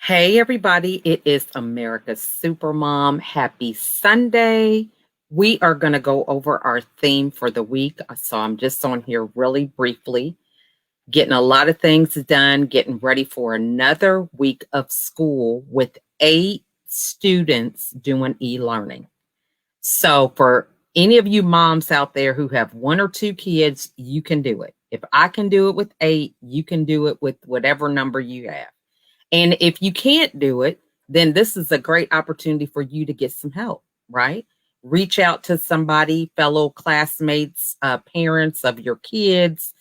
Hey, everybody, it is America's Supermom. Happy Sunday. We are going to go over our theme for the week. So I'm just on here really briefly, getting a lot of things done, getting ready for another week of school with 8 students doing e learning. So, for any of you moms out there who have 1 or 2 kids, you can do it. If I can do it with 8, you can do it with whatever number you have. And if you can't do it, then this is a great opportunity for you to get some help, right? Reach out to somebody, fellow classmates, parents of your kids,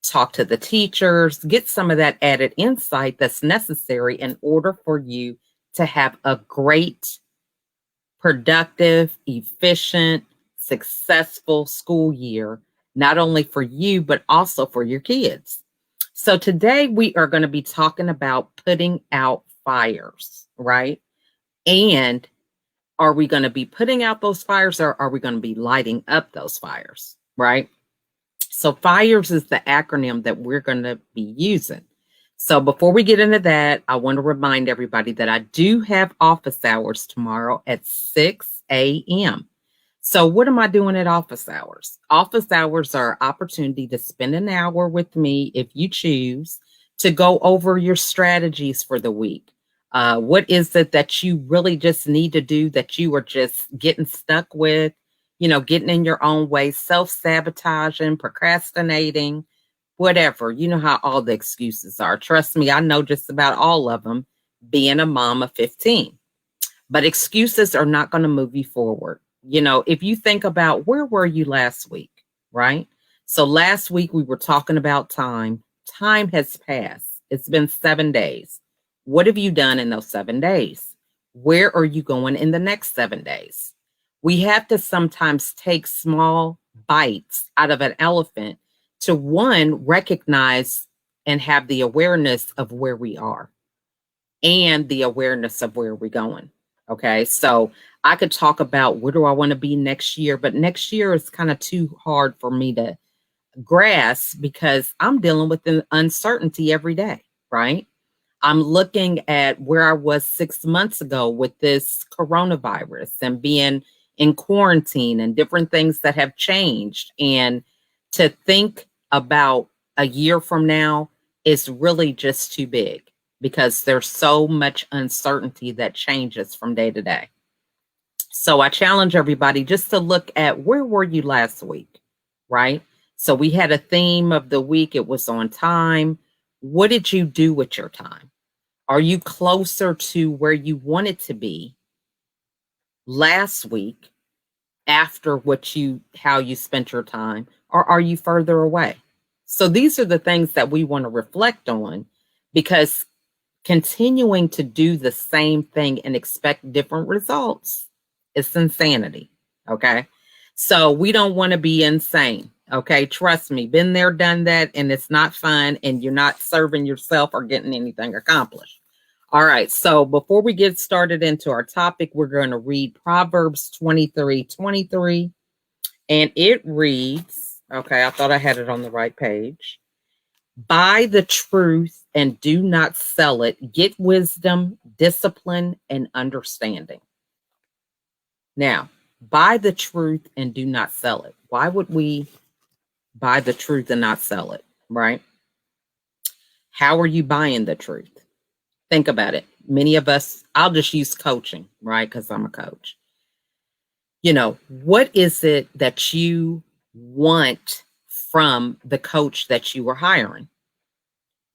talk to the teachers, get some of that added insight that's necessary in order for you to have a great, productive, efficient, successful school year, not only for you, but also for your kids. So today we are going to be talking about putting out fires, right? And are we going to be putting out those fires or are we going to be lighting up those fires, right? So fires is the acronym that we're going to be using. So before we get into that, I want to remind everybody that I do have office hours tomorrow at 6 a.m. So what am I doing at office hours? Office hours are an opportunity to spend an hour with me if you choose to go over your strategies for the week. What is it that you really just need to do that you are just getting stuck with, getting in your own way, self-sabotaging, procrastinating, whatever. You know how all the excuses are. Trust me, I know just about all of them being a mom of 15. But excuses are not going to move you forward. If you think about where were you last week, right? So last week we were talking about time. Time has passed. It's been 7 days. What have you done in those 7 days? Where are you going in the next 7 days? We have to sometimes take small bites out of an elephant to one, recognize and have the awareness of where we are and the awareness of where we're going. Okay. So I could talk about where do I want to be next year, but next year is kind of too hard for me to grasp because I'm dealing with the uncertainty every day, right? I'm looking at where I was 6 months ago with this coronavirus and being in quarantine and different things that have changed. And to think about a year from now is really just too big because there's so much uncertainty that changes from day to day. So I challenge everybody just to look at where were you last week, right? So we had a theme of the week. It was on time. What did you do with your time? Are you closer to where you wanted to be last week after how you spent your time, or are you further away? So these are the things that we want to reflect on because continuing to do the same thing and expect different results is insanity. Okay. So we don't want to be insane. Okay. Trust me, been there, done that, and it's not fun and you're not serving yourself or getting anything accomplished. All right. So before we get started into our topic, we're going to read Proverbs 23:23. And it reads, okay, I thought I had it on the right page. Buy the truth and do not sell it. Get wisdom, discipline, and understanding. Now, buy the truth and do not sell it. Why would we buy the truth and not sell it, right? How are you buying the truth? Think about it. Many of us, I'll just use coaching, right? Because I'm a coach. What is it that you want from the coach that you are hiring?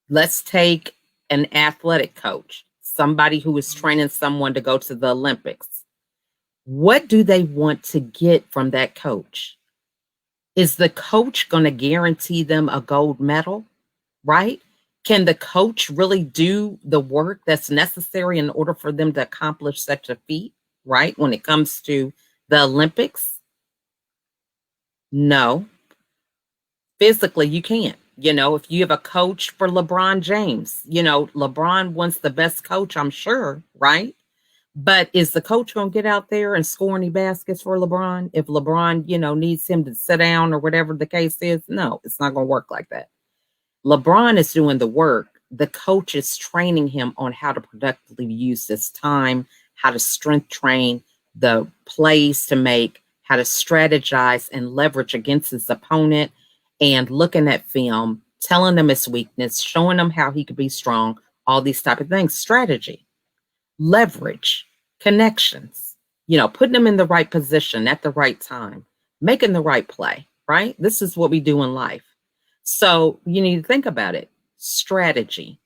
Let's take an athletic coach, somebody who is training someone to go to the Olympics. What do they want to get from that coach? Is the coach going to guarantee them a gold medal, right? Can the coach really do the work that's necessary in order for them to accomplish such a feat, right? When it comes to the Olympics? No. Physically, you can't. If you have a coach for LeBron James, LeBron wants the best coach, I'm sure, right? But is the coach going to get out there and score any baskets for LeBron? If LeBron, needs him to sit down or whatever the case is, no, it's not going to work like that. LeBron is doing the work. the coach is training him on how to productively use this time, how to strength train, the plays to make, how to strategize and leverage against his opponent, and looking at film, telling him his weakness, showing him how he could be strong, all these type of things. Strategy, leverage, connections, putting them in the right position at the right time, making the right play, right? This is what we do in life. So you need to think about it. Strategy.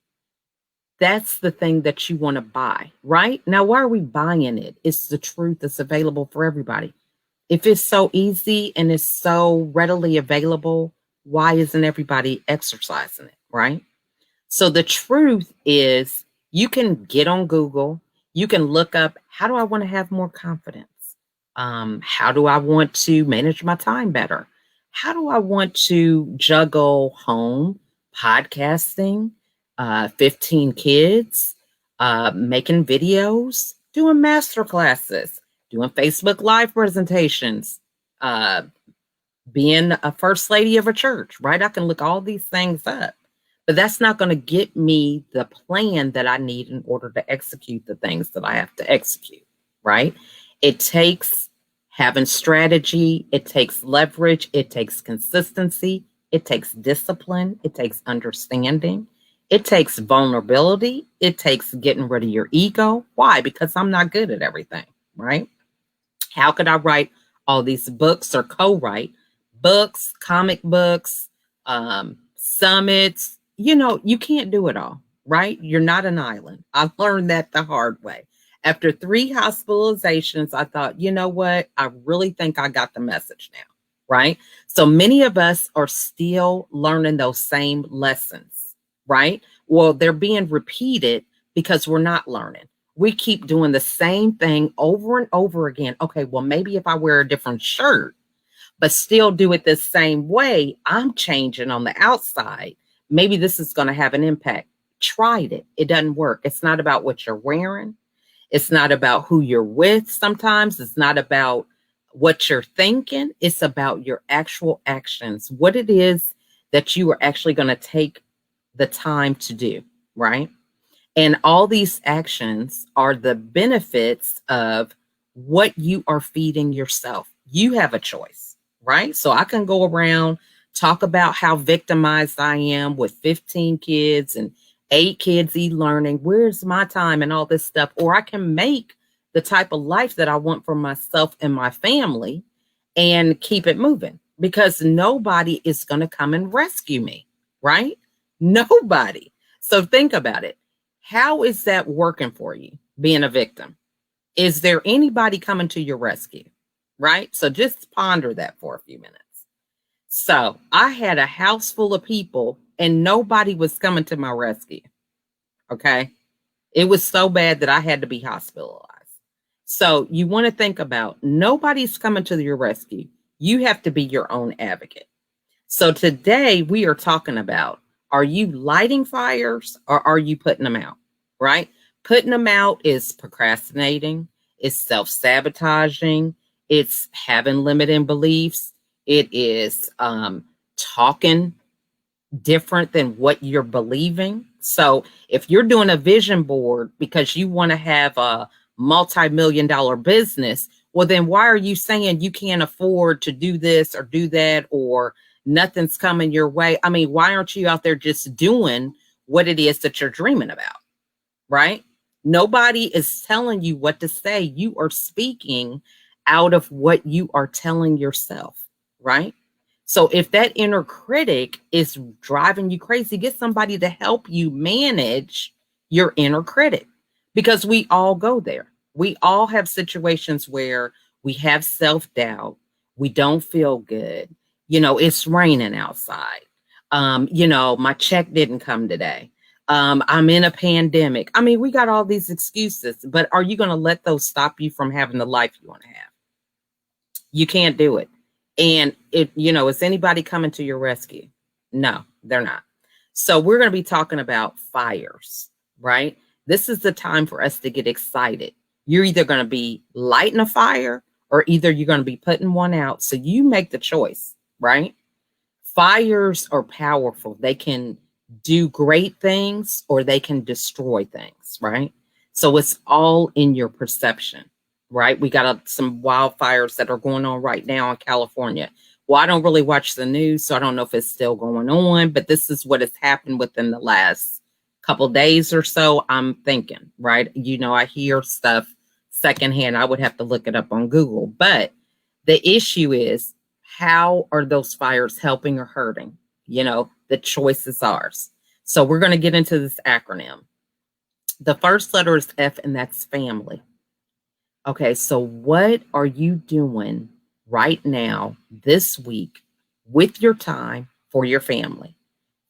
That's the thing that you want to buy, right? Now, why are we buying it? It's the truth that's available for everybody. If it's so easy and it's so readily available, why isn't everybody exercising it, right? So the truth is, you can get on Google, you can look up, how do I want to have more confidence? How do I want to manage my time better? How do I want to juggle home, podcasting, 15 kids, making videos, doing master classes, doing Facebook Live presentations, being a first lady of a church, right? I can look all these things up, but that's not going to get me the plan that I need in order to execute the things that I have to execute, right? It takes having strategy, it takes leverage, it takes consistency, it takes discipline, it takes understanding, it takes vulnerability, it takes getting rid of your ego. Why? Because I'm not good at everything, right? How could I write all these books or co-write books, comic books, summits? You can't do it all, right? You're not an island. I learned that the hard way. After 3 hospitalizations, I thought, you know what? I really think I got the message now, right? So many of us are still learning those same lessons, right? Well, they're being repeated because we're not learning. We keep doing the same thing over and over again. Okay, well, maybe if I wear a different shirt, but still do it the same way, I'm changing on the outside. Maybe this is going to have an impact. Tried it. It doesn't work. It's not about what you're wearing. It's not about who you're with sometimes. It's not about what you're thinking. It's about your actual actions, what it is that you are actually going to take the time to do, right? And all these actions are the benefits of what you are feeding yourself. You have a choice, right? So I can go around, talk about how victimized I am with 15 kids and 8 kids e-learning. Where's my time and all this stuff? Or I can make the type of life that I want for myself and my family and keep it moving, because nobody is going to come and rescue me, right? Nobody. So think about it. How is that working for you, being a victim? Is there anybody coming to your rescue, right? So just ponder that for a few minutes. So I had a house full of people and nobody was coming to my rescue, okay? It was so bad that I had to be hospitalized. So you want to think about, nobody's coming to your rescue. You have to be your own advocate. So today we are talking about, are you lighting fires or are you putting them out, right? Putting them out is procrastinating, it's self-sabotaging, it's having limiting beliefs, it is talking different than what you're believing. So if you're doing a vision board because you want to have a multi-million-dollar business, well, then why are you saying you can't afford to do this or do that, or nothing's coming your way? I mean, why aren't you out there just doing what it is that you're dreaming about, right? Nobody is telling you what to say. You are speaking out of what you are telling yourself, right? So if that inner critic is driving you crazy, get somebody to help you manage your inner critic, because we all go there. We all have situations where we have self-doubt. We don't feel good. It's raining outside. My check didn't come today. I'm in a pandemic. I mean, we got all these excuses, but are you going to let those stop you from having the life you want to have? You can't do it. And is anybody coming to your rescue? No, they're not. So we're going to be talking about fires, right? This is the time for us to get excited. You're either going to be lighting a fire or either you're going to be putting one out. So you make the choice, right? Fires are powerful. They can do great things or they can destroy things, right? So it's all in your perception, right? We got some wildfires that are going on right now in California. Well, I don't really watch the news, so I don't know if it's still going on, but this is what has happened within the last couple days or so. I'm thinking, right? I hear stuff secondhand. I would have to look it up on Google, but the issue is, how are those fires helping or hurting? The choice is ours. So we're going to get into this acronym. The first letter is F, and that's family. Okay, so what are you doing right now, this week, with your time for your family?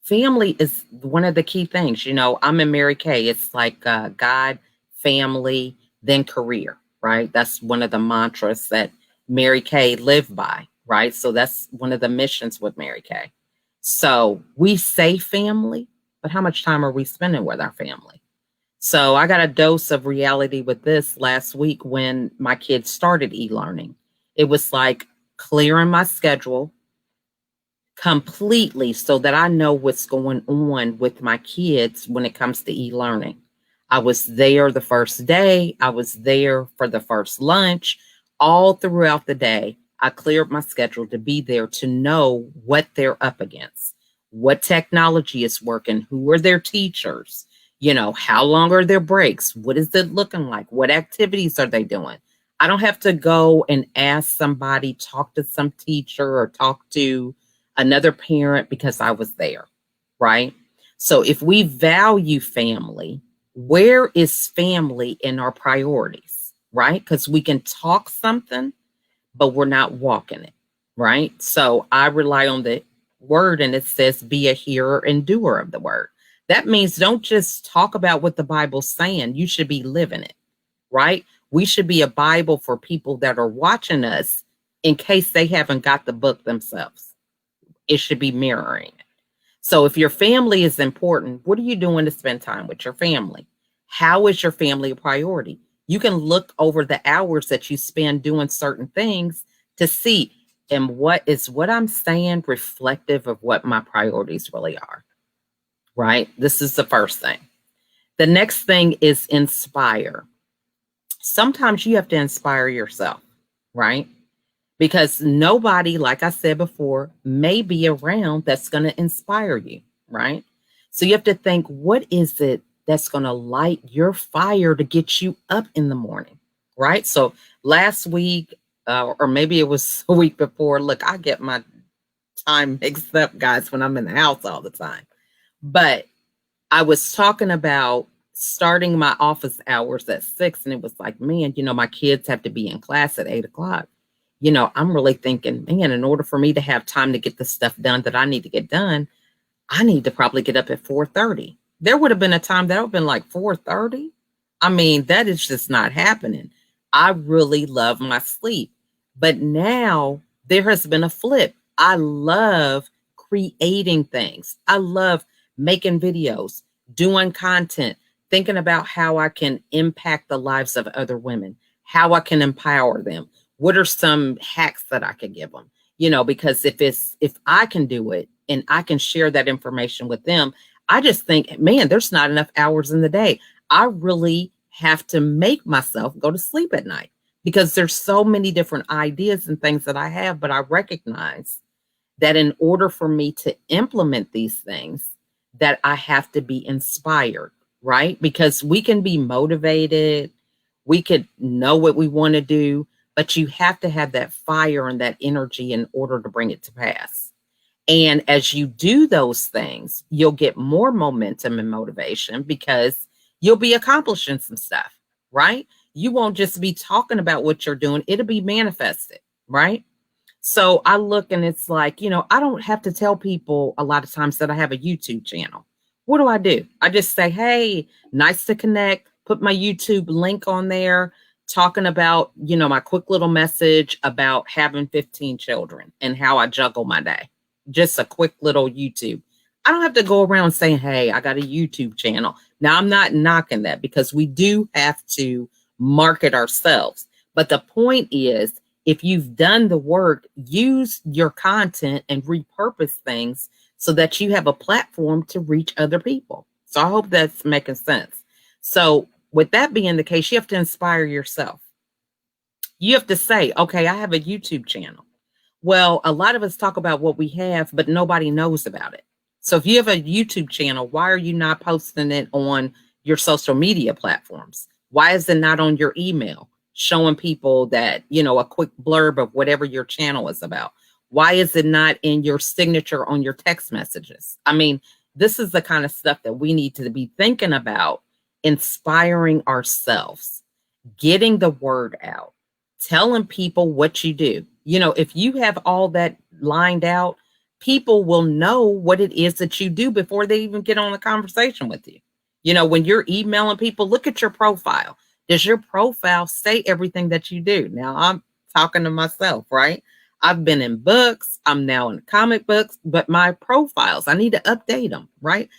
Family is one of the key things. I'm in Mary Kay. It's like God, family, then career, right? That's one of the mantras that Mary Kay lived by, right? So that's one of the missions with Mary Kay. So we say family, but how much time are we spending with our family? So I got a dose of reality with this last week when my kids started e-learning. It was like clearing my schedule completely so that I know what's going on with my kids when it comes to e-learning. I was there the first day. I was there for the first lunch. All throughout the day, I cleared my schedule to be there to know what they're up against, what technology is working, who are their teachers, how long are their breaks, what is it looking like, what activities are they doing. I don't have to go and ask somebody, talk to some teacher or talk to another parent because I was there, right? So if we value family, where is family in our priorities, right? Because we can talk something, but we're not walking it, right? So I rely on the word, and it says be a hearer and doer of the word. That means don't just talk about what the Bible's saying. You should be living it, right? We should be a Bible for people that are watching us in case they haven't got the book themselves. It should be mirroring it. So if your family is important, what are you doing to spend time with your family? How is your family a priority? You can look over the hours that you spend doing certain things to see, and what I'm saying reflective of what my priorities really are, right? This is the first thing. The next thing is inspire. Sometimes you have to inspire yourself, right? Because nobody, like I said before, may be around that's going to inspire you, right? So you have to think, what is it that's going to light your fire to get you up in the morning, right? So last week, or maybe it was a week before, look, I get my time mixed up, guys, when I'm in the house all the time. But I was talking about starting my office hours at 6, and it was like, man, my kids have to be in class at 8 o'clock. I'm really thinking, man, in order for me to have time to get the stuff done that I need to get done, I need to probably get up at 4:30. There would have been a time that would have been like 4:30. I mean, that is just not happening. I really love my sleep. But now there has been a flip. I love creating things. I love making videos, doing content, thinking about how I can impact the lives of other women, how I can empower them. What are some hacks that I could give them? Because if I can do it and I can share that information with them, I just think, man, there's not enough hours in the day. I really have to make myself go to sleep at night because there's so many different ideas and things that I have, but I recognize that in order for me to implement these things, that I have to be inspired, right? Because we can be motivated, we could know what we want to do, but you have to have that fire and that energy in order to bring it to pass. And as you do those things, you'll get more momentum and motivation because you'll be accomplishing some stuff, right? You won't just be talking about what you're doing, it'll be manifested, right? So I look and it's like, I don't have to tell people a lot of times that I have a YouTube channel. What do? I just say, hey, nice to connect, put my YouTube link on there, talking about, my quick little message about having 15 children and how I juggle my day. Just a quick little YouTube. I don't have to go around saying, hey, I got a YouTube channel. Now, I'm not knocking that because we do have to market ourselves. But the point is, if you've done the work, use your content and repurpose things so that you have a platform to reach other people. So I hope that's making sense. So with that being the case, you have to inspire yourself. You have to say, okay, I have a YouTube channel. Well, a lot of us talk about what we have, but nobody knows about it. So if you have a YouTube channel, why are you not posting it on your social media platforms? Why is it not on your email, showing people that, a quick blurb of whatever your channel is about? Why is it not in your signature on your text messages? I mean, this is the kind of stuff that we need to be thinking about, inspiring ourselves, getting the word out, telling people what you do. If you have all that lined out, people will know what it is that you do before they even get on a conversation with you. When you're emailing people, look at your profile. Does your profile say everything that you do? Now, I'm talking to myself, right? I've been in books. I'm now in comic books, but my profiles, I need to update them, right?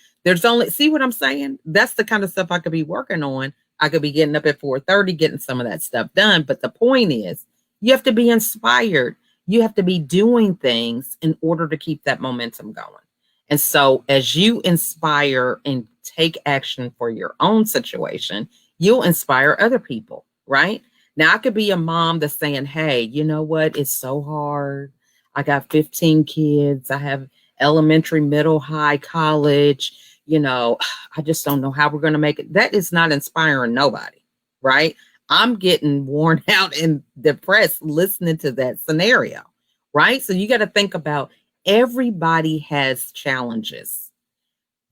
See what I'm saying? That's the kind of stuff I could be working on. I could be getting up at 4:30, getting some of that stuff done. But the point is, you have to be inspired. You have to be doing things in order to keep that momentum going. And so as you inspire and take action for your own situation, you'll inspire other people, right? Now, I could be a mom that's saying, hey, you know what? It's so hard. I got 15 kids. I have elementary, middle, high, college. I just don't know how we're going to make it. That is not inspiring nobody, right? I'm getting worn out and depressed listening to that scenario, right? So you got to think about, everybody has challenges,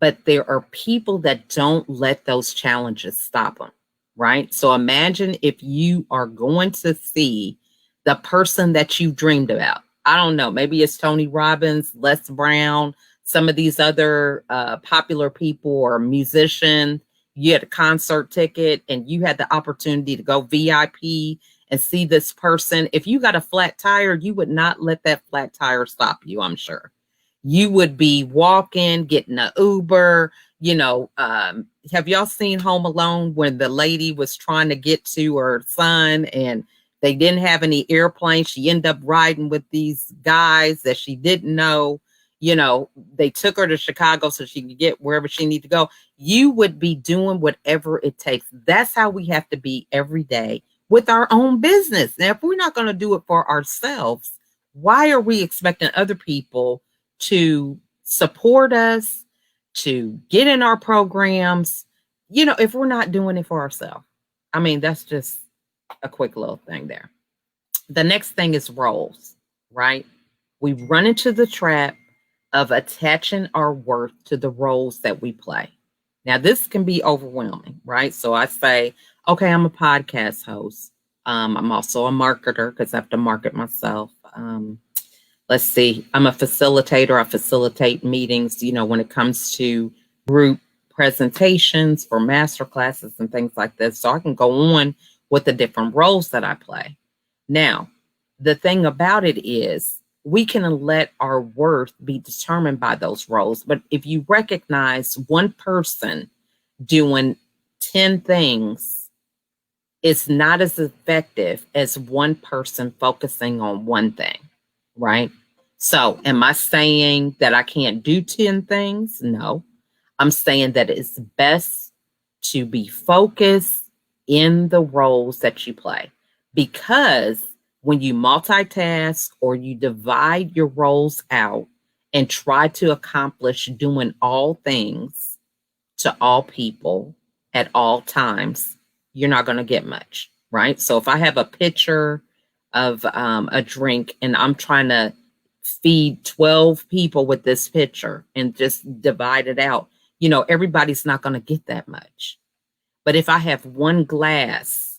but there are people that don't let those challenges stop them, right? So imagine if you are going to see the person that you dreamed about. I don't know, maybe it's Tony Robbins, Les Brown, some of these other popular people or musicians. You had a concert ticket and you had the opportunity to go VIP and see this person. If you got a flat tire, you would not let that flat tire stop you, I'm sure. You would be walking, getting an Uber. Have y'all seen Home Alone when the lady was trying to get to her son and they didn't have any airplanes? She ended up riding with these guys that she didn't know. They took her to Chicago so she could get wherever she needed to go. You would be doing whatever it takes. That's how we have to be every day with our own business. Now, if we're not going to do it for ourselves, why are we expecting other people to support us, to get in our programs, if we're not doing it for ourselves? I mean, that's just a quick little thing there. The next thing is roles, right? We run into the trap of attaching our worth to the roles that we play. Now, this can be overwhelming, right? So I say, okay, I'm a podcast host. I'm also a marketer because I have to market myself. Let's see, I'm a facilitator. I facilitate meetings, when it comes to group presentations for master classes and things like this. So I can go on with the different roles that I play. Now, the thing about it is, we can let our worth be determined by those roles. But if you recognize one person doing 10 things, it's not as effective as one person focusing on one thing, right? So am I saying that I can't do 10 things? No. I'm saying that it's best to be focused in the roles that you play, because when you multitask or you divide your roles out and try to accomplish doing all things to all people at all times, you're not going to get much, right? So if I have a pitcher of a drink and I'm trying to feed 12 people with this pitcher and just divide it out, everybody's not going to get that much. But if I have one glass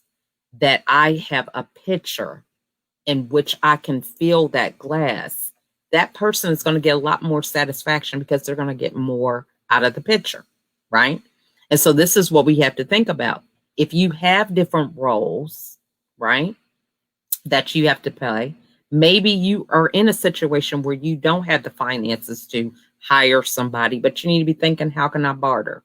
that I have a pitcher in which I can fill that glass, that person is going to get a lot more satisfaction because they're going to get more out of the pitcher, right? And so this is what we have to think about. If you have different roles, right, that you have to play, maybe you are in a situation where you don't have the finances to hire somebody, but you need to be thinking, how can I barter?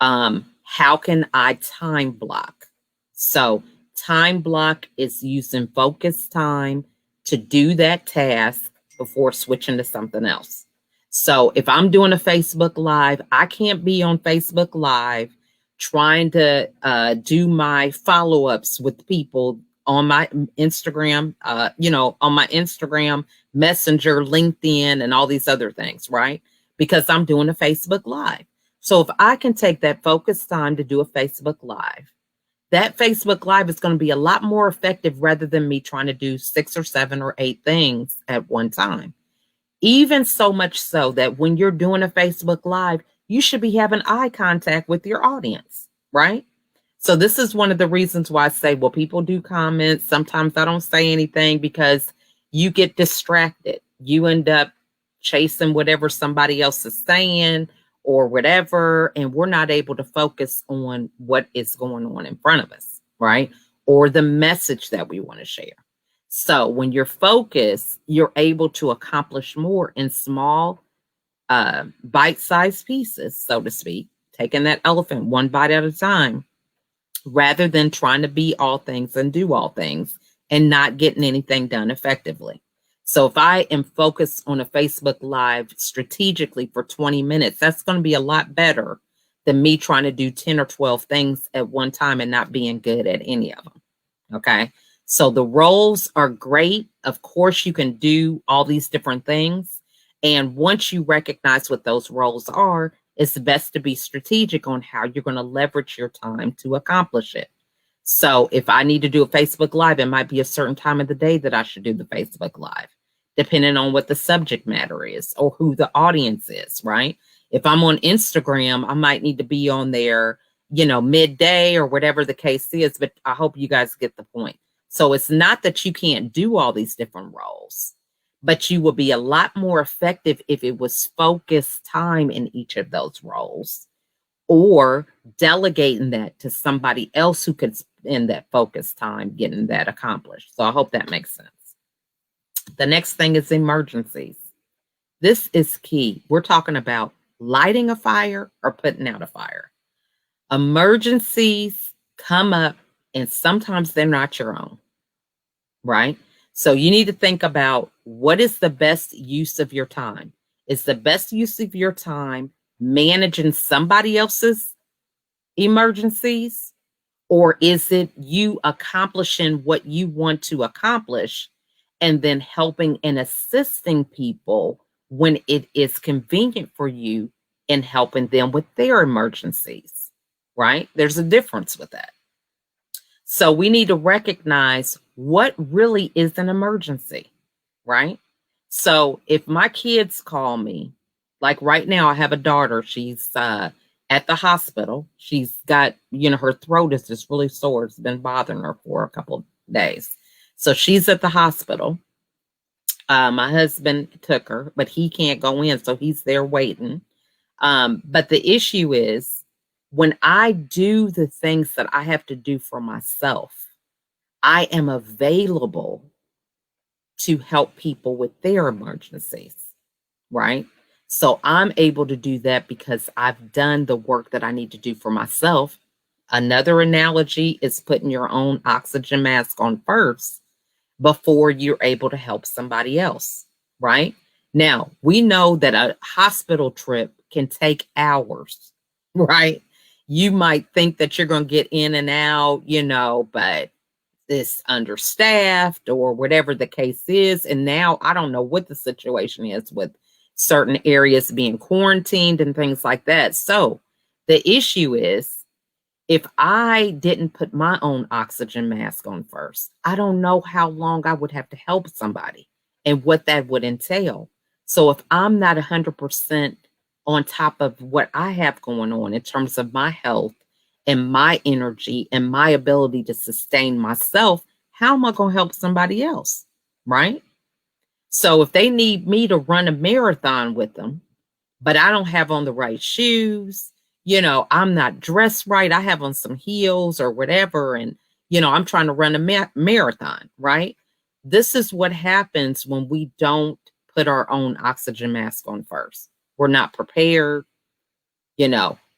How can I time block? So time block is using focus time to do that task before switching to something else. So if I'm doing a Facebook Live, I can't be on Facebook Live trying to do my follow-ups with people on my Instagram, on my Instagram, Messenger, LinkedIn, and all these other things, right? Because I'm doing a Facebook Live. So if I can take that focused time to do a Facebook Live, that Facebook Live is going to be a lot more effective rather than me trying to do 6 or 7 or 8 things at one time. Even so much so that when you're doing a Facebook Live, you should be having eye contact with your audience, right? So this is one of the reasons why I say, well, people do comments. Sometimes I don't say anything because you get distracted. You end up chasing whatever somebody else is saying or whatever, and we're not able to focus on what is going on in front of us, right? Or the message that we want to share. So when you're focused, you're able to accomplish more in small, bite-sized pieces, so to speak, taking that elephant one bite at a time, rather than trying to be all things and do all things and not getting anything done effectively. So if I am focused on a Facebook Live strategically for 20 minutes, that's going to be a lot better than me trying to do 10 or 12 things at one time and not being good at any of them. Okay. So the roles are great. Of course, you can do all these different things. And once you recognize what those roles are, it's best to be strategic on how you're going to leverage your time to accomplish it. So if I need to do a Facebook Live, it might be a certain time of the day that I should do the Facebook Live, depending on what the subject matter is or who the audience is, right? If I'm on Instagram, I might need to be on there, midday or whatever the case is, but I hope you guys get the point. So it's not that you can't do all these different roles, but you will be a lot more effective if it was focused time in each of those roles, or delegating that to somebody else who could spend that focused time getting that accomplished. So I hope that makes sense. The next thing is emergencies. This is key. We're talking about lighting a fire or putting out a fire. Emergencies come up, and sometimes they're not your own, right? So you need to think about what is the best use of your time. Is the best use of your time managing somebody else's emergencies, or is it you accomplishing what you want to accomplish and then helping and assisting people when it is convenient for you and helping them with their emergencies, right? There's a difference with that. So we need to recognize what really is an emergency, right? So if my kids call me, like right now, I have a daughter, she's at the hospital. She's got, her throat is just really sore. It's been bothering her for a couple of days. So she's at the hospital. My husband took her, but he can't go in. So he's there waiting. But the issue is when I do the things that I have to do for myself, I am available to help people with their emergencies, right? So I'm able to do that because I've done the work that I need to do for myself. Another analogy is putting your own oxygen mask on first before you're able to help somebody else, right? Now, we know that a hospital trip can take hours, right? You might think that you're going to get in and out, but it's understaffed or whatever the case is. And now I don't know what the situation is with certain areas being quarantined and things like that. So the issue is, if I didn't put my own oxygen mask on first, I don't know how long I would have to help somebody and what that would entail. So if I'm not 100% on top of what I have going on in terms of my health and my energy and my ability to sustain myself, how am I going to help somebody else, right? So if they need me to run a marathon with them, but I don't have on the right shoes, I'm not dressed right, I have on some heels or whatever, and, I'm trying to run a marathon, right? This is what happens when we don't put our own oxygen mask on first. We're not prepared.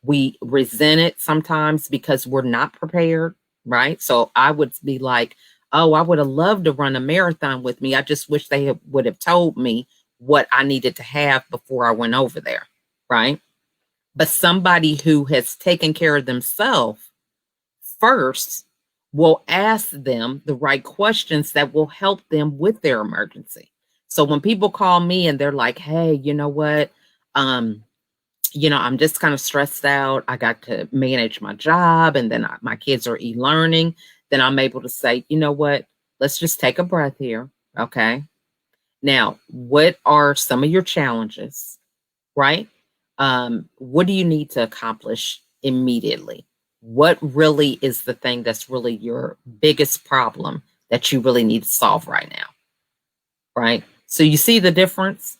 We resent it sometimes because we're not prepared, right? So I would be like, oh, I would have loved to run a marathon with me. I just wish they would have told me what I needed to have before I went over there, right? But somebody who has taken care of themselves first will ask them the right questions that will help them with their emergency. So when people call me and they're like, hey, you know what? Um, I'm just kind of stressed out. I got to manage my job and then my kids are e-learning. Then I'm able to say, you know what? Let's just take a breath here. Okay. Now, what are some of your challenges? Right? What do you need to accomplish immediately? What really is the thing that's really your biggest problem that you really need to solve right now? Right? So you see the difference?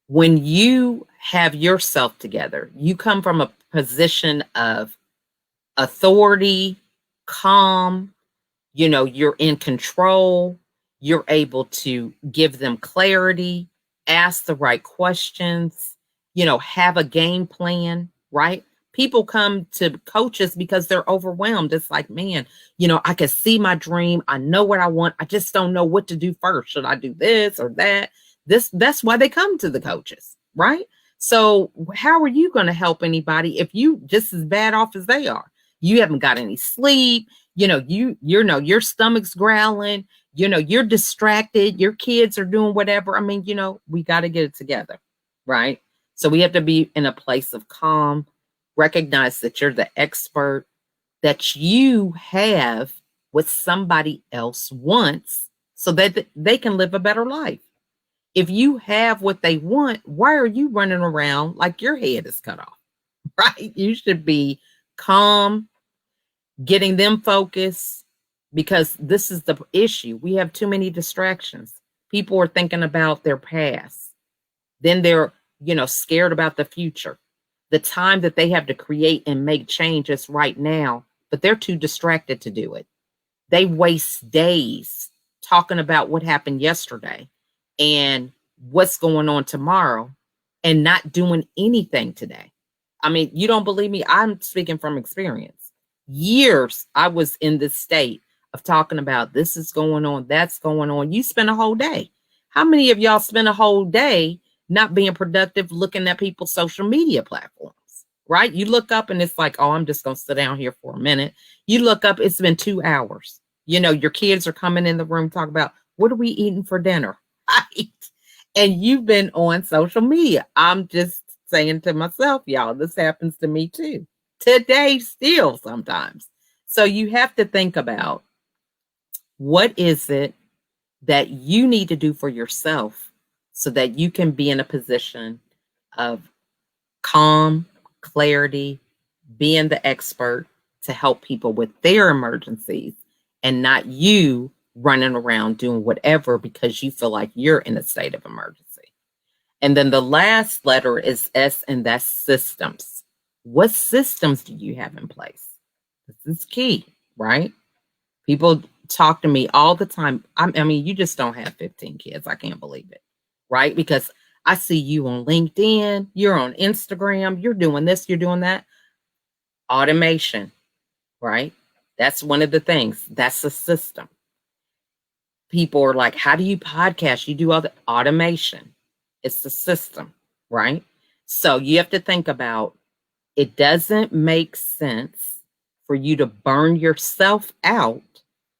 When you have yourself together, you come from a position of authority, calm, you're in control, you're able to give them clarity, ask the right questions, have a game plan, right? People come to coaches because they're overwhelmed. It's like, man, I can see my dream. I know what I want. I just don't know what to do first. Should I do this or that? That's why they come to the coaches, right? So how are you going to help anybody if you just as bad off as they are? You haven't got any sleep, your stomach's growling, you're distracted, your kids are doing whatever. I mean, we got to get it together, right? So we have to be in a place of calm, recognize that you're the expert, that you have what somebody else wants so that they can live a better life. If you have what they want, why are you running around like your head is cut off, right? You should be calm, getting them focused, because this is the issue. We have too many distractions. People are thinking about their past. Then they're, scared about the future. The time that they have to create and make changes right now, but they're too distracted to do it. They waste days talking about what happened yesterday and what's going on tomorrow and not doing anything today. I mean, you don't believe me? I'm speaking from experience. Years I was in this state of talking about this is going on, that's going on. You spend a whole day. How many of y'all spend a whole day not being productive looking at people's social media platforms, right? You look up and it's like, oh, I'm just going to sit down here for a minute. You look up, it's been 2 hours. Your kids are coming in the room, talk about, what are we eating for dinner? Right? And you've been on social media. I'm just saying to myself, y'all, this happens to me too. Today, still sometimes. So you have to think about, what is it that you need to do for yourself so that you can be in a position of calm, clarity, being the expert to help people with their emergencies, and not you running around doing whatever because you feel like you're in a state of emergency. And then the last letter is S, and that's systems. What systems do you have in place? This is key, right? People talk to me all the time. I mean, you just don't have 15 kids. I can't believe it, right? Because I see you on LinkedIn, you're on Instagram, you're doing this, you're doing that. Automation, right? That's one of the things. That's a system. People are like, how do you podcast? You do all the automation. It's the system, right? So you have to think about, it doesn't make sense for you to burn yourself out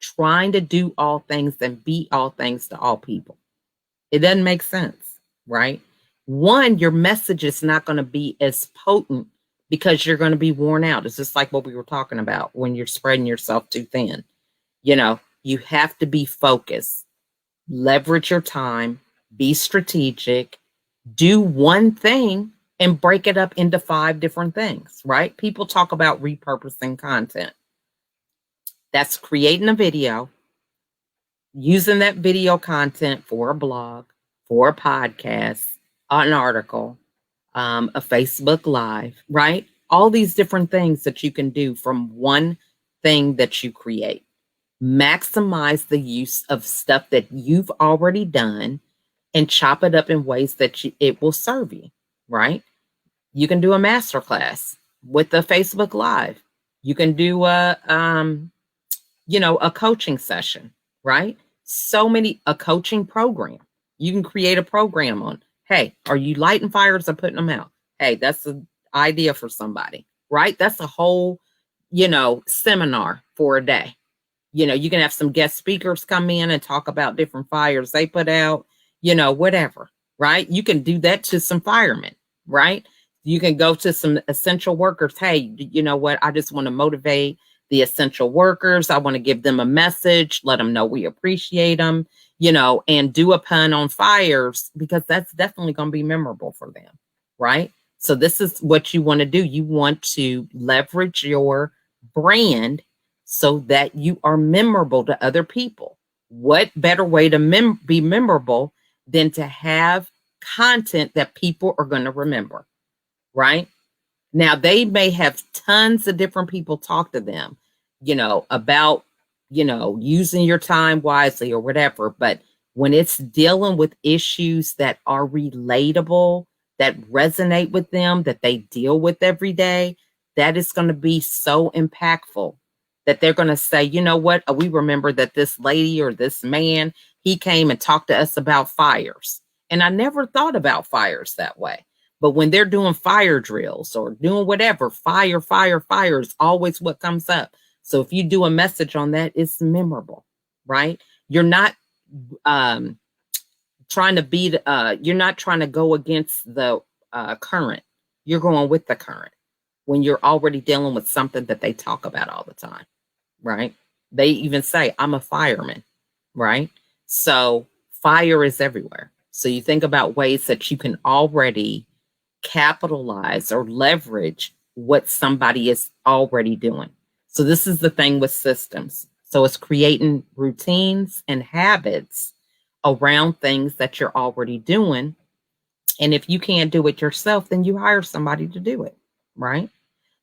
trying to do all things and be all things to all people. It doesn't make sense, right? One, your message is not going to be as potent because you're going to be worn out. It's just like what we were talking about when you're spreading yourself too thin. You have to be focused, leverage your time, be strategic, do one thing and break it up into 5 different things, right? People talk about repurposing content. That's creating a video, using that video content for a blog, for a podcast, an article, a Facebook Live, right? All these different things that you can do from one thing that you create. Maximize the use of stuff that you've already done and chop it up in ways that it will serve you, right? You can do a masterclass with a Facebook Live. You can do a coaching session, right? A coaching program. You can create a program on, hey, are you lighting fires or putting them out? Hey, that's an idea for somebody, right? That's a whole, seminar for a day. You can have some guest speakers come in and talk about different fires they put out, whatever, right? You can do that to some firemen, right? You can go to some essential workers. Hey, you know what? I just want to motivate the essential workers. I want to give them a message, let them know we appreciate them, and do a pun on fires because that's definitely going to be memorable for them, right? So this is what you want to do. You want to leverage your brand so that you are memorable to other people. What better way to be memorable than to have content that people are going to remember, right? Now, they may have tons of different people talk to them, about, using your time wisely or whatever. But when it's dealing with issues that are relatable, that resonate with them, that they deal with every day, that is going to be so impactful that they're going to say, you know what? We remember that this lady or this man, he came and talked to us about fires. And I never thought about fires that way. But when they're doing fire drills or doing whatever, fire is always what comes up. So if you do a message on that, it's memorable, right? You're not trying to you're not trying to go against the current. You're going with the current when you're already dealing with something that they talk about all the time, right? They even say, I'm a fireman, right? So fire is everywhere. So you think about ways that you can already capitalize or leverage what somebody is already doing. So this is the thing with systems. So it's creating routines and habits around things that you're already doing. And if you can't do it yourself, then you hire somebody to do it, right?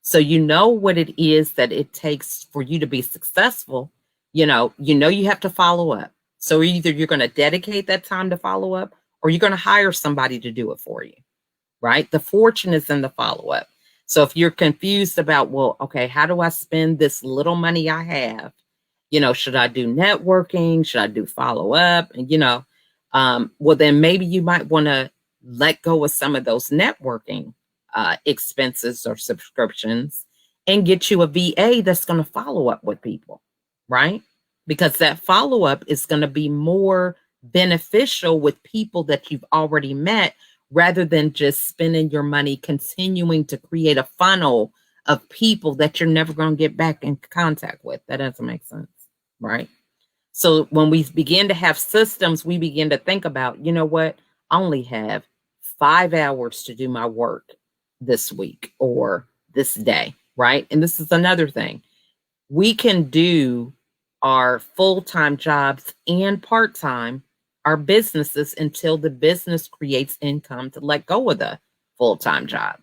So you know what it is that it takes for you to be successful. You have to follow up. So either you're going to dedicate that time to follow up or you're going to hire somebody to do it for you, right? The fortune is in the follow-up. So if you're confused about, well, okay, how do I spend this little money I have? Should I do networking? Should I do follow-up? And, well, then maybe you might want to let go of some of those networking expenses or subscriptions and get you a VA that's going to follow up with people, right? Because that follow-up is going to be more beneficial with people that you've already met rather than just spending your money continuing to create a funnel of people that you're never going to get back in contact with. That doesn't make sense, right? So when we begin to have systems, we begin to think about, you know what? I only have 5 hours to do my work this week or this day, right? And this is another thing. We can do our full-time jobs and part-time our businesses until the business creates income to let go of the full-time job.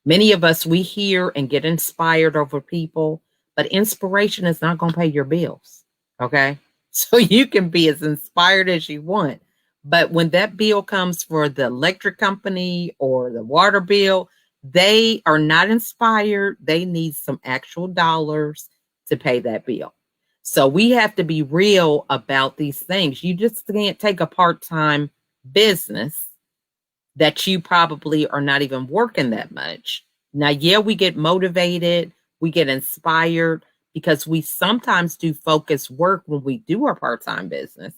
Many of us, we hear and get inspired over people, but inspiration is not going to pay your bills. Okay. So you can be as inspired as you want. But when that bill comes for the electric company or the water bill, they are not inspired. They need some actual dollars to pay that bill. So we have to be real about these things. You just can't take a part-time business that you probably are not even working that much. Now, yeah, we get motivated, we get inspired because we sometimes do focused work when we do our part-time business.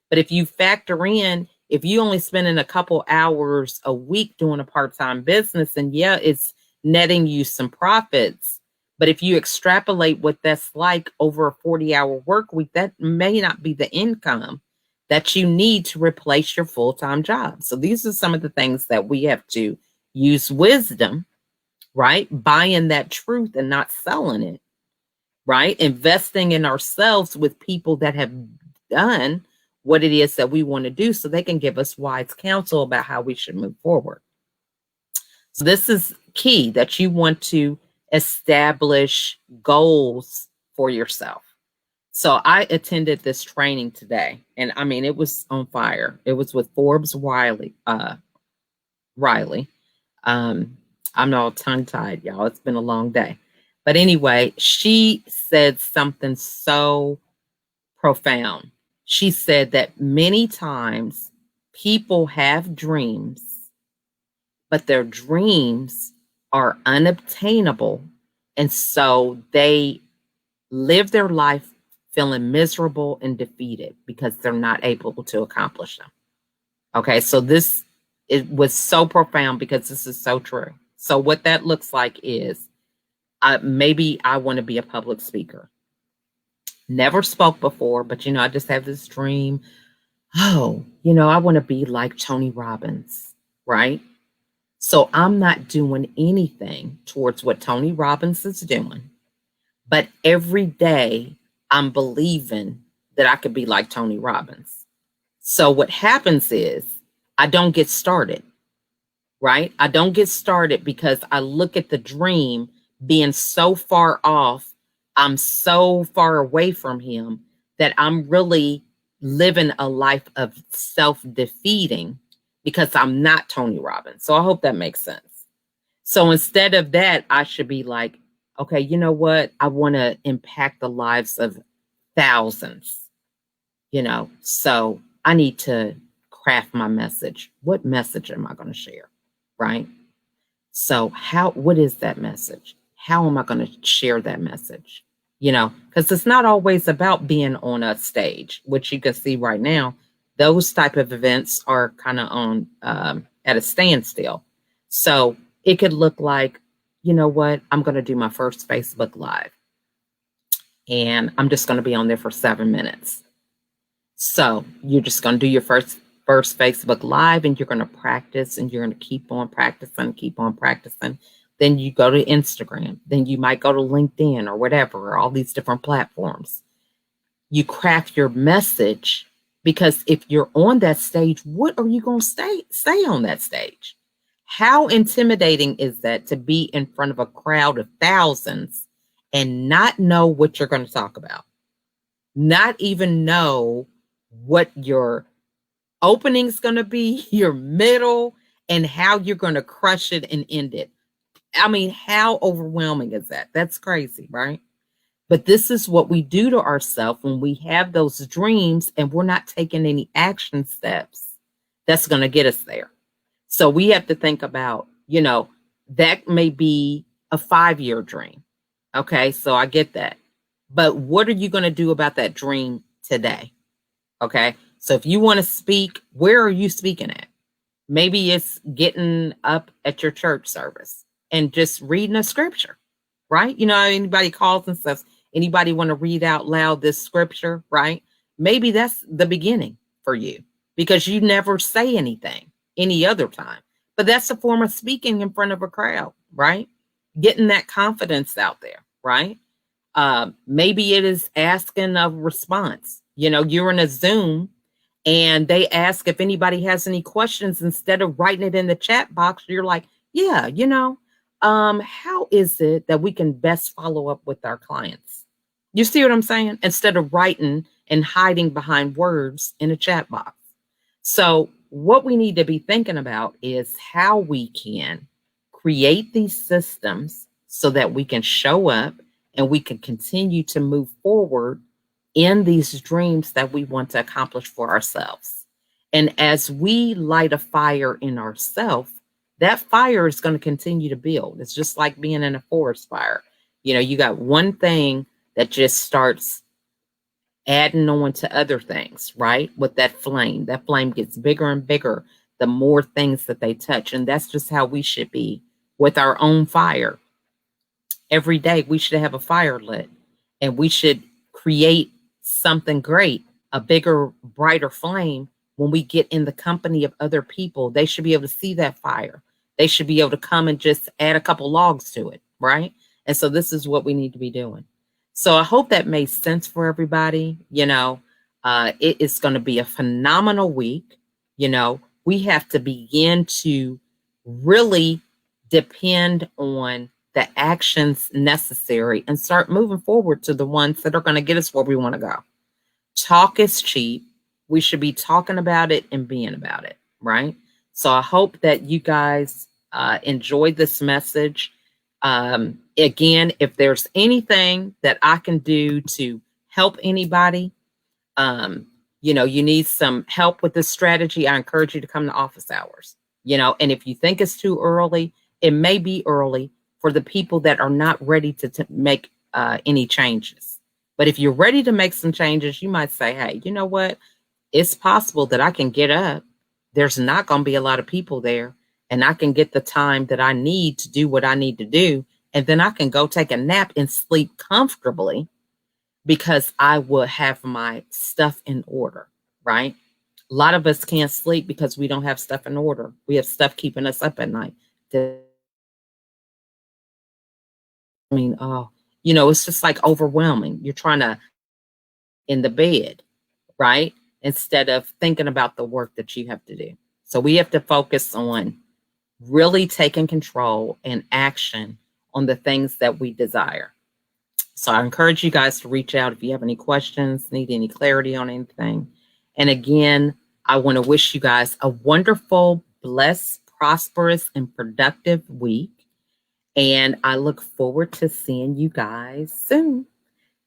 But if you factor in, if you only spending a couple hours a week doing a part-time business, and yeah, it's netting you some profits. But if you extrapolate what that's like over a 40-hour work week, that may not be the income that you need to replace your full-time job. So these are some of the things that we have to use wisdom, right? Buying that truth and not selling it, right? Investing in ourselves with people that have done what it is that we want to do so they can give us wise counsel about how we should move forward. So this is key, that you want to establish goals for yourself. So I attended this training today, and I mean, it was on fire. It was with Forbes Riley. I'm all tongue-tied, y'all. It's been a long day. But anyway, she said something so profound. She said that many times People have dreams, but their dreams are unobtainable. And so they live their life feeling miserable and defeated because they're not able to accomplish them. Okay, so it was so profound because this is so true. So what that looks like is maybe I want to be a public speaker. Never spoke before, but I just have this dream. Oh, I want to be like Tony Robbins, right? So I'm not doing anything towards what Tony Robbins is doing. But every day I'm believing that I could be like Tony Robbins. So what happens is I don't get started, right? I don't get started because I look at the dream being so far off. I'm so far away from him that I'm really living a life of self-defeating because I'm not Tony Robbins. So I hope that makes sense. So instead of that, I should be like, okay, you know what? I want to impact the lives of thousands, so I need to craft my message. What message am I going to share? Right? So what is that message? How am I going to share that message? Because it's not always about being on a stage, which you can see right now. Those type of events are kind of on at a standstill. So it could look like, you know what? I'm going to do my first Facebook Live. And I'm just going to be on there for 7 minutes. So you're just going to do your first Facebook Live, and you're going to practice, and you're going to keep on practicing. Then you go to Instagram. Then you might go to LinkedIn or whatever, or all these different platforms. You craft your message, because if you're on that stage, what are you going to say on that stage? How intimidating is that to be in front of a crowd of thousands and not know what you're going to talk about? Not even know what your opening is going to be, your middle, and how you're going to crush it and end it. I mean, how overwhelming is that? That's crazy, right? But this is what we do to ourselves when we have those dreams and we're not taking any action steps that's going to get us there. So we have to think about, that may be a 5-year dream. Okay, so I get that. But what are you going to do about that dream today? Okay, so if you want to speak, where are you speaking at? Maybe it's getting up at your church service and just reading a scripture, right? Anybody calls and says, anybody want to read out loud this scripture, right? Maybe that's the beginning for you, because you never say anything any other time. But that's a form of speaking in front of a crowd, right? Getting that confidence out there, right? Maybe it is asking a response. You're in a Zoom and they ask if anybody has any questions. Instead of writing it in the chat box, you're like, yeah, how is it that we can best follow up with our clients? You see what I'm saying? Instead of writing and hiding behind words in a chat box. So what we need to be thinking about is how we can create these systems so that we can show up and we can continue to move forward in these dreams that we want to accomplish for ourselves. And as we light a fire in ourselves, that fire is going to continue to build. It's just like being in a forest fire. You got one thing that just starts adding on to other things, right? With that flame gets bigger and bigger the more things that they touch. And that's just how we should be with our own fire. Every day we should have a fire lit, and we should create something great, a bigger, brighter flame. When we get in the company of other people, they should be able to see that fire. They should be able to come and just add a couple logs to it, right? And so this is what we need to be doing. So I hope that made sense for everybody. It is going to be a phenomenal week. We have to begin to really depend on the actions necessary and start moving forward to the ones that are going to get us where we want to go. Talk is cheap. We should be talking about it and being about it, right? So I hope that you guys enjoyed this message. Again, if there's anything that I can do to help anybody, you need some help with this strategy, I encourage you to come to office hours. And if you think it's too early, it may be early for the people that are not ready to make any changes. But if you're ready to make some changes, you might say, hey, you know what? It's possible that I can get up. There's not going to be a lot of people there, and I can get the time that I need to do what I need to do. And then I can go take a nap and sleep comfortably because I will have my stuff in order, right? A lot of us can't sleep because we don't have stuff in order. We have stuff keeping us up at night. Oh, it's just like overwhelming. You're trying to in the bed, right? Instead of thinking about the work that you have to do. So we have to focus on really taking control and action on the things that we desire. So I encourage you guys to reach out if you have any questions, need any clarity on anything. And again, I want to wish you guys a wonderful, blessed, prosperous, and productive week. And I look forward to seeing you guys soon.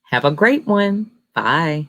Have a great one. Bye.